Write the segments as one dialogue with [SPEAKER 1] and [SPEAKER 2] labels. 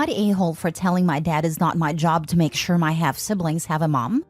[SPEAKER 1] I the a-hole for telling my dad it's not my job to make sure my half-siblings have a mom?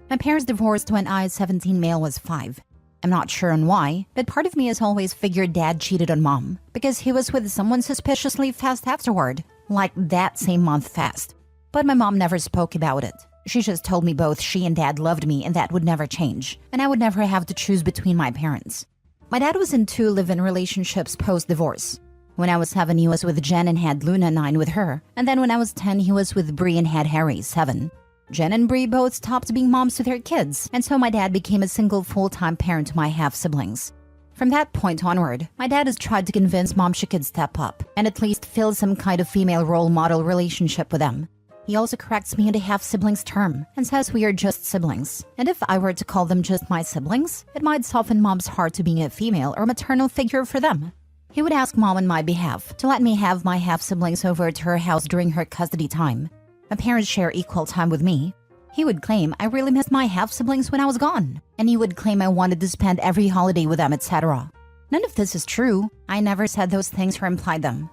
[SPEAKER 1] My parents divorced when I, 17 male, was 5. I'm not sure on why, but part of me has always figured dad cheated on mom because he was with someone suspiciously fast afterward, like that same month fast. But my mom never spoke about it. She just told me both she and dad loved me and that would never change, and I would never have to choose between my parents. My dad was in 2 live-in relationships post-divorce. When I was 7, he was with Jen and had Luna, 9, with her. And then when I was 10, he was with Bree and had Harry, 7. Jen and Bree both stopped being moms to their kids, and so my dad became a single full-time parent to my half-siblings. From that point onward, my dad has tried to convince mom she could step up and at least fill some kind of female role model relationship with them. He also corrects me in the half-siblings term and says we are just siblings. And if I were to call them just my siblings, it might soften mom's heart to being a female or maternal figure for them. He would ask mom on my behalf to let me have my half-siblings over to her house during her custody time. My parents share equal time with me. He would claim I really missed my half-siblings when I was gone, and he would claim I wanted to spend every holiday with them, etc. None of this is true. I never said those things or implied them.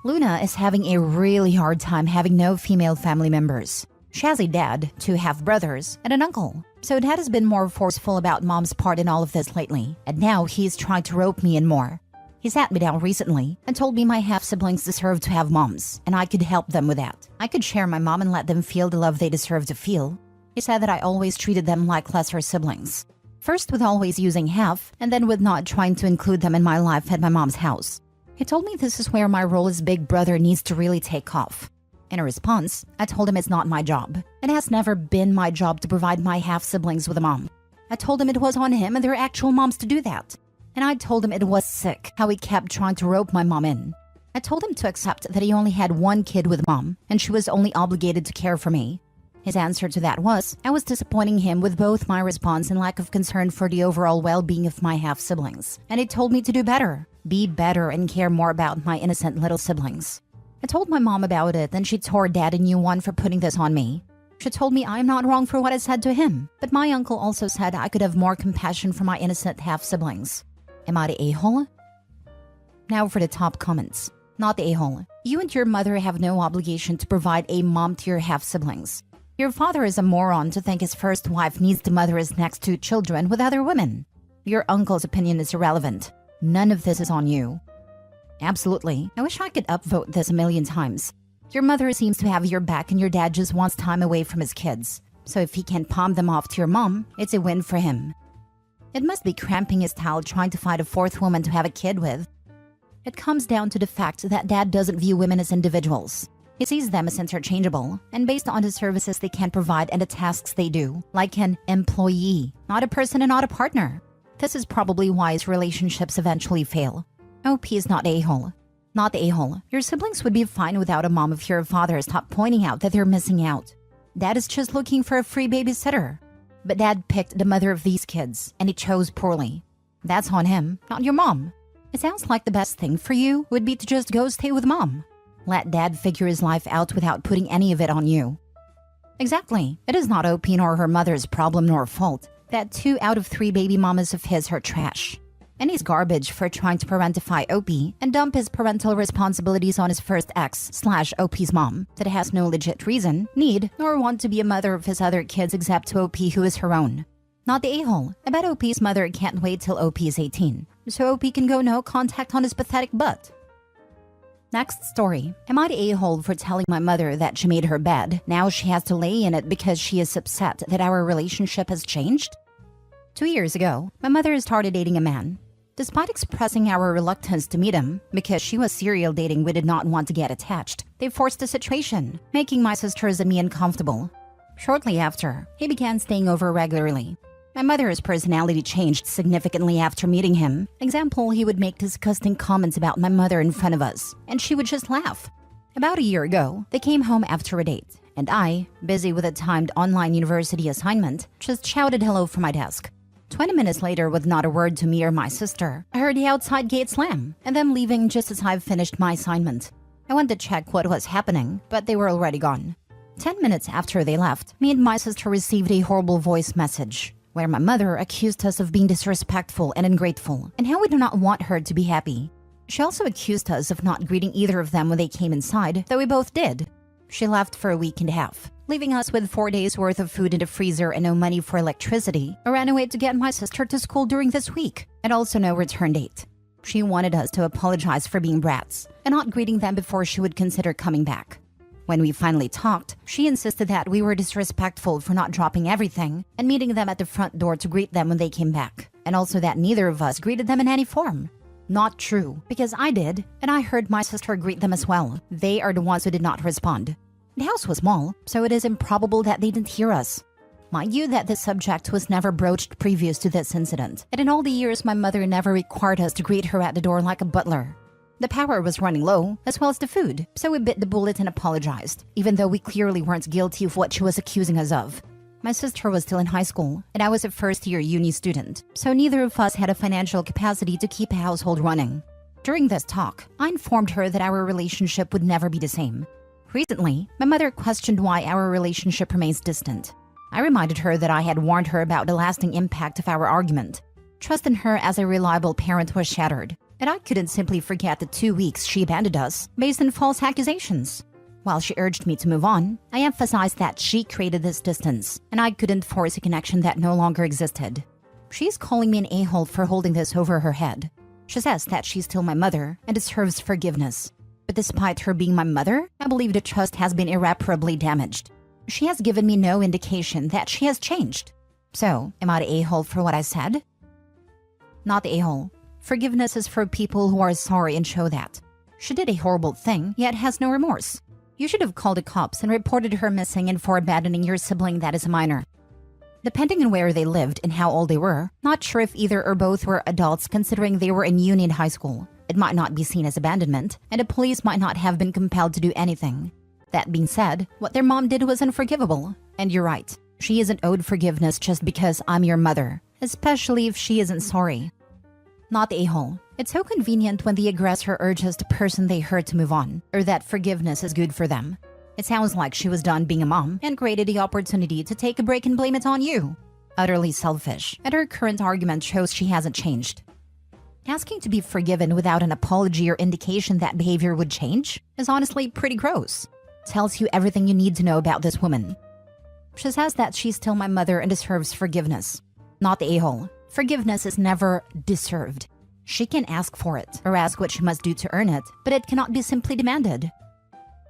[SPEAKER 1] Luna is having a really hard time having no female family members. She has a dad, 2 half-brothers, and an uncle. So dad has been more forceful about mom's part in all of this lately, and now he's trying to rope me in more. He sat me down recently and told me my half-siblings deserve to have moms, and I could help them with that. I could share my mom and let them feel the love they deserve to feel. He said that I always treated them like lesser siblings. First with always using half, and then with not trying to include them in my life at my mom's house. He told me this is where my role as big brother needs to really take off. In a response, I told him it's not my job. It has never been my job to provide my half-siblings with a mom. I told him it was on him and their actual moms to do that. And I told him it was sick how he kept trying to rope my mom in. I told him to accept that he only had 1 kid with mom, and she was only obligated to care for me. His answer to that was, I was disappointing him with both my response and lack of concern for the overall well-being of my half-siblings. And he told me to do better, be better, and care more about my innocent little siblings. I told my mom about it, and she tore dad a new one for putting this on me. She told me I'm not wrong for what I said to him, but my uncle also said I could have more compassion for my innocent half-siblings. Am I the a-hole? Now for the top comments. Not the a-hole. You and your mother have no obligation to provide a mom to your half-siblings. Your father is a moron to think his first wife needs to mother his next 2 children with other women. Your uncle's opinion is irrelevant. None of this is on you. Absolutely. I wish I could upvote this a million times. Your mother seems to have your back and your dad just wants time away from his kids. So if he can palm them off to your mom, it's a win for him. It must be cramping his style trying to find a 4th woman to have a kid with. It comes down to the fact that dad doesn't view women as individuals. He sees them as interchangeable, and based on the services they can provide and the tasks they do, like an employee, not a person and not a partner. This is probably why his relationships eventually fail. OP is not a-hole. Not the a-hole. Your siblings would be fine without a mom if your father stopped pointing out that they're missing out. Dad is just looking for a free babysitter. But dad picked the mother of these kids, and he chose poorly. That's on him, not your mom. It sounds like the best thing for you would be to just go stay with mom. Let dad figure his life out without putting any of it on you. Exactly. It is not OP nor her mother's problem nor fault that 2 out of 3 baby mamas of his are trash. And he's garbage for trying to parentify OP and dump his parental responsibilities on his first ex/OP's mom that has no legit reason, need, nor want to be a mother of his other kids except to OP who is her own. Not the a-hole. I bet OP's mother can't wait till OP is 18, so OP can go no contact on his pathetic butt. Next story. Am I the a-hole for telling my mother that she made her bed? Now she has to lay in it because she is upset that our relationship has changed? 2 years ago, my mother started dating a man. Despite expressing our reluctance to meet him, because she was serial dating we did not want to get attached, they forced the situation, making my sisters and me uncomfortable. Shortly after, he began staying over regularly. My mother's personality changed significantly after meeting him. Example, he would make disgusting comments about my mother in front of us, and she would just laugh. About a year ago, they came home after a date, and I, busy with a timed online university assignment, just shouted hello from my desk. 20 minutes later, with not a word to me or my sister, I heard the outside gate slam, and them leaving just as I finished my assignment. I went to check what was happening, but they were already gone. 10 minutes after they left, me and my sister received a horrible voice message, where my mother accused us of being disrespectful and ungrateful, and how we do not want her to be happy. She also accused us of not greeting either of them when they came inside, though we both did. She left for a week and a half, leaving us with 4 days worth of food in the freezer and no money for electricity. I ran away to get my sister to school during this week, and also no return date. She wanted us to apologize for being brats and not greeting them before she would consider coming back. When we finally talked, she insisted that we were disrespectful for not dropping everything and meeting them at the front door to greet them when they came back, and also that neither of us greeted them in any form. Not true, because I did, and I heard my sister greet them as well. They are the ones who did not respond. The house was small, so it is improbable that they didn't hear us. Mind you that this subject was never broached previous to this incident, and in all the years my mother never required us to greet her at the door like a butler. The power was running low, as well as the food, so we bit the bullet and apologized, even though we clearly weren't guilty of what she was accusing us of. My sister was still in high school, and I was a first-year uni student, so neither of us had a financial capacity to keep a household running. During this talk, I informed her that our relationship would never be the same. Recently, my mother questioned why our relationship remains distant. I reminded her that I had warned her about the lasting impact of our argument. Trust in her as a reliable parent was shattered, and I couldn't simply forget the 2 weeks she abandoned us based on false accusations. While she urged me to move on, I emphasized that she created this distance, and I couldn't force a connection that no longer existed. She's calling me an a-hole for holding this over her head. She says that she's still my mother and deserves forgiveness. But despite her being my mother, I believe the trust has been irreparably damaged. She has given me no indication that she has changed. So, am I the a-hole for what I said? Not the a-hole. Forgiveness is for people who are sorry and show that. She did a horrible thing, yet has no remorse. You should have called the cops and reported her missing and for abandoning your sibling that is a minor. Depending on where they lived and how old they were, not sure if either or both were adults considering they were in uni and high school. It might not be seen as abandonment, and the police might not have been compelled to do anything. That being said, what their mom did was unforgivable. And you're right, she isn't owed forgiveness just because I'm your mother, especially if she isn't sorry. Not the a-hole. It's so convenient when the aggressor urges the person they hurt to move on, or that forgiveness is good for them. It sounds like she was done being a mom and created the opportunity to take a break and blame it on you. Utterly selfish, and her current argument shows she hasn't changed. Asking to be forgiven without an apology or indication that behavior would change is honestly pretty gross. Tells you everything you need to know about this woman. She says that she's still my mother and deserves forgiveness. Not the a-hole. Forgiveness is never deserved. She can ask for it, or ask what she must do to earn it, but it cannot be simply demanded.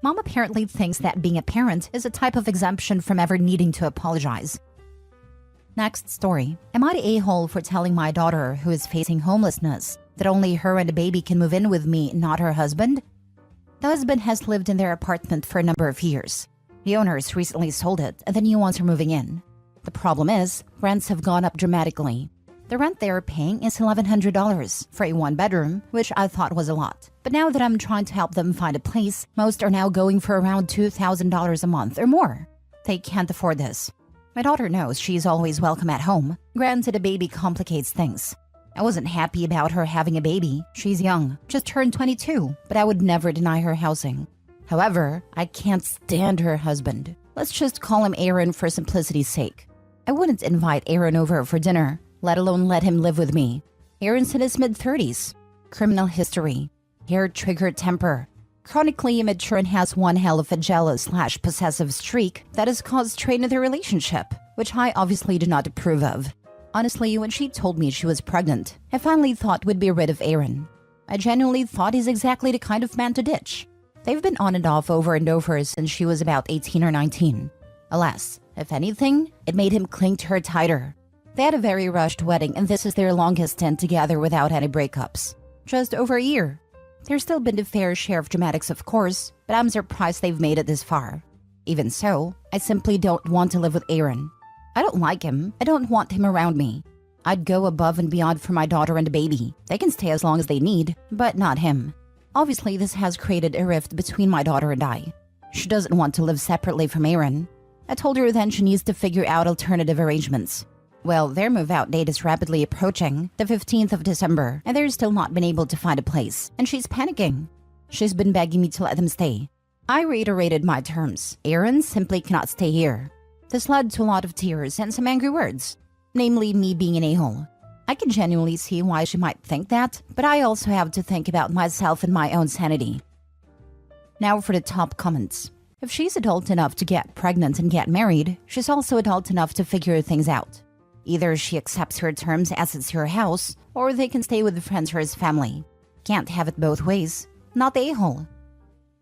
[SPEAKER 1] Mom apparently thinks that being a parent is a type of exemption from ever needing to apologize. Next story. Am I the a-hole for telling my daughter, who is facing homelessness, that only her and the baby can move in with me, not her husband? The husband has lived in their apartment for a number of years. The owners recently sold it, and the new ones are moving in. The problem is, rents have gone up dramatically. The rent they are paying is $1,100 for a one-bedroom, which I thought was a lot. But now that I'm trying to help them find a place, most are now going for around $2,000 a month or more. They can't afford this. My daughter knows she's always welcome at home. Granted, a baby complicates things. I wasn't happy about her having a baby. She's young, just turned 22, but I would never deny her housing. However, I can't stand her husband. Let's just call him Aaron for simplicity's sake. I wouldn't invite Aaron over for dinner, let alone let him live with me. Aaron's in his mid-30s. Criminal history. Hair-triggered temper. Chronically immature and has one hell of a jealous/possessive streak that has caused strain in their relationship, which I obviously do not approve of. Honestly, when she told me she was pregnant, I finally thought we'd be rid of Aaron. I genuinely thought he's exactly the kind of man to ditch. They've been on and off over and over since she was about 18 or 19. Alas, if anything, it made him cling to her tighter. They had a very rushed wedding, and this is their longest stint together without any breakups. Just over a year. There's still been a fair share of dramatics, of course, but I'm surprised they've made it this far. Even so, I simply don't want to live with Aaron. I don't like him. I don't want him around me. I'd go above and beyond for my daughter and the baby. They can stay as long as they need, but not him. Obviously, this has created a rift between my daughter and I. She doesn't want to live separately from Aaron. I told her then she needs to figure out alternative arrangements. Well, their move-out date is rapidly approaching, the 15th of December, and they're still not been able to find a place, and she's panicking. She's been begging me to let them stay. I reiterated my terms. Aaron simply cannot stay here. This led to a lot of tears and some angry words, namely me being an a-hole. I can genuinely see why she might think that, but I also have to think about myself and my own sanity. Now for the top comments. If she's adult enough to get pregnant and get married, she's also adult enough to figure things out. Either she accepts her terms as it's her house, or they can stay with friends or his family. Can't have it both ways. Not the a-hole.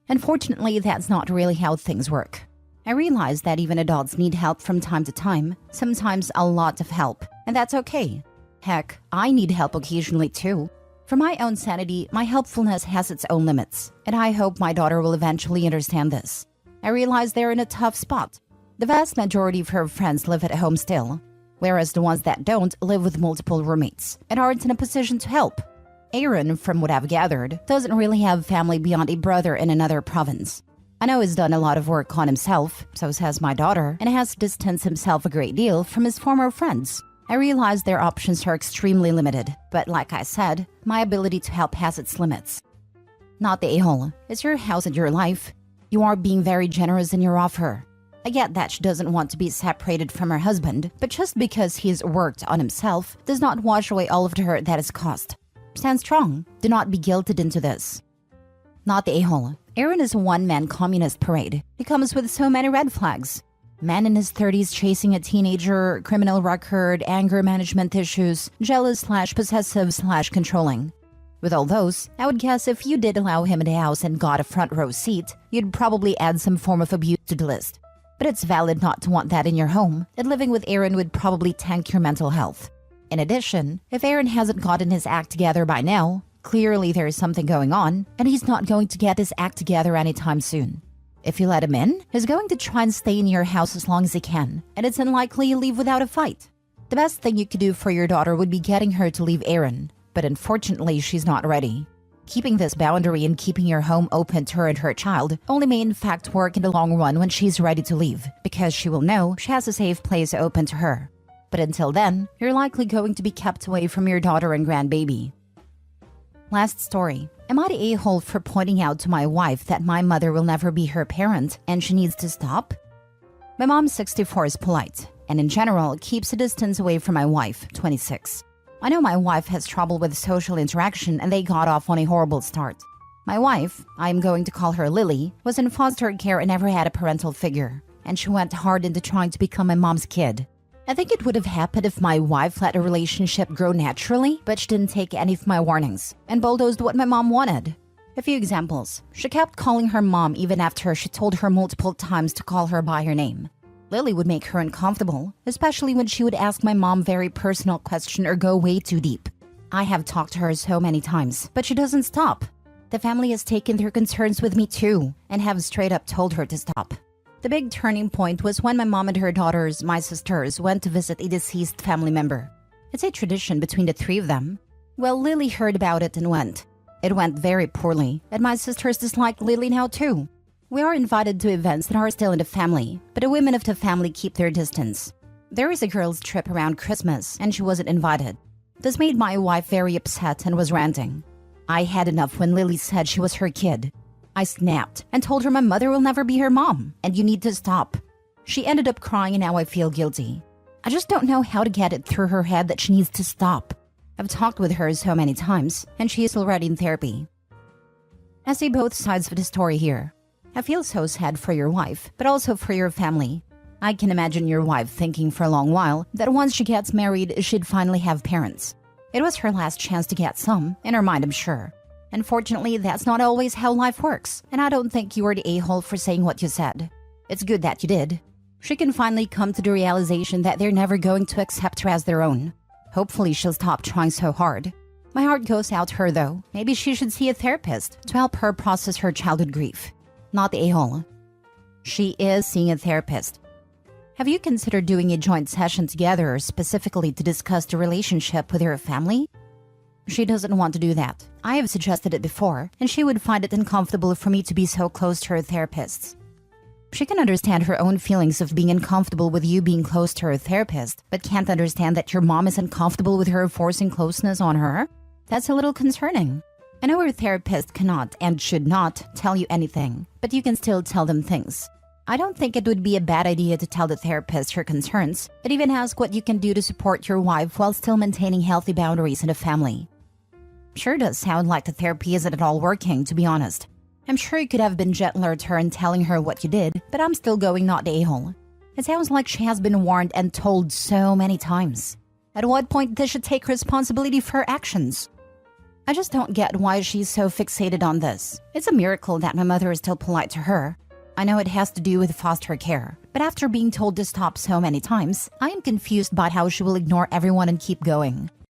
[SPEAKER 1] Unfortunately, that's not really how things work. I realize that even adults need help from time to time, sometimes a lot of help, and that's okay. Heck, I need help occasionally too. For my own sanity, my helpfulness has its own limits, and I hope my daughter will eventually understand this. I realize they're in a tough spot. The vast majority of her friends live at home still, whereas the ones that don't live with multiple roommates and aren't in a position to help. Aaron, from what I've gathered, doesn't really have family beyond a brother in another province. I know he's done a lot of work on himself, so says my daughter, and has distanced himself a great deal from his former friends. I realize their options are extremely limited, but like I said, my ability to help has its limits. Not the a-hole. It's your house and your life. You are being very generous in your offer. I get that she doesn't want to be separated from her husband, but just because he's worked on himself does not wash away all of the hurt that has caused. Stand strong. Do not be guilted into this. Not the a-hole. Aaron is a one-man communist parade. He comes with so many red flags. Man in his 30s chasing a teenager, criminal record, anger management issues, jealous/possessive/controlling. With all those, I would guess if you did allow him in the house and got a front row seat, you'd probably add some form of abuse to the list. But it's valid not to want that in your home, and living with Aaron would probably tank your mental health. In addition, if Aaron hasn't gotten his act together by now, clearly there is something going on, and he's not going to get his act together anytime soon. If you let him in, he's going to try and stay in your house as long as he can, and it's unlikely he'll leave without a fight. The best thing you could do for your daughter would be getting her to leave Aaron, but unfortunately she's not ready. Keeping this boundary and keeping your home open to her and her child only may in fact work in the long run when she's ready to leave, because she will know she has a safe place open to her. But until then, you're likely going to be kept away from your daughter and grandbaby. Last story. Am I the a-hole for pointing out to my wife that my mother will never be her parent and she needs to stop? My mom, 64, is polite, and in general keeps a distance away from my wife, 26. I know my wife has trouble with social interaction and they got off on a horrible start. My wife, I'm going to call her Lily, was in foster care and never had a parental figure, and she went hard into trying to become my mom's kid. I think it would have happened if my wife let a relationship grow naturally, but she didn't take any of my warnings and bulldozed what my mom wanted. A few examples. She kept calling her mom even after she told her multiple times to call her by her name. Lily would make her uncomfortable, especially when she would ask my mom very personal questions or go way too deep. I have talked to her so many times, but she doesn't stop. The family has taken their concerns with me too, and have straight up told her to stop. The big turning point was when my mom and her daughters, my sisters, went to visit a deceased family member. It's a tradition between the three of them. Well, Lily heard about it and went. It went very poorly, and my sisters dislike Lily now too. We are invited to events that are still in the family, but the women of the family keep their distance. There is a girls' trip around Christmas, and she wasn't invited. This made my wife very upset and was ranting. I had enough when Lily said she was her kid. I snapped and told her my mother will never be her mom, and you need to stop. She ended up crying and now I feel guilty. I just don't know how to get it through her head that she needs to stop. I've talked with her so many times, and she is already in therapy. I see both sides of the story here. I feel so sad for your wife, but also for your family. I can imagine your wife thinking for a long while that once she gets married, she'd finally have parents. It was her last chance to get some, in her mind I'm sure. Unfortunately, that's not always how life works, and I don't think you were the a-hole for saying what you said. It's good that you did. She can finally come to the realization that they're never going to accept her as their own. Hopefully she'll stop trying so hard. My heart goes out to her though. Maybe she should see a therapist to help her process her childhood grief. Not the a-hole. She is seeing a therapist. Have you considered doing a joint session together specifically to discuss the relationship with her family? She doesn't want to do that. I have suggested it before, and she would find it uncomfortable for me to be so close to her therapists. She can understand her own feelings of being uncomfortable with you being close to her therapist, but can't understand that your mom is uncomfortable with her forcing closeness on her? That's a little concerning. I know her therapist cannot and should not tell you anything, but you can still tell them things. I don't think it would be a bad idea to tell the therapist your concerns, but even ask what you can do to support your wife while still maintaining healthy boundaries in the family. Sure does sound like the therapy isn't at all working, to be honest. I'm sure you could have been gentler to her in telling her what you did, but I'm still going not the a-hole. It sounds like she has been warned and told so many times. At what point does she take responsibility for her actions? I just don't get why she's so fixated on this. It's a miracle that my mother is still polite to her. I know it has to do with foster care, but after being told to stop so many times, I am confused about how she will ignore everyone and keep going.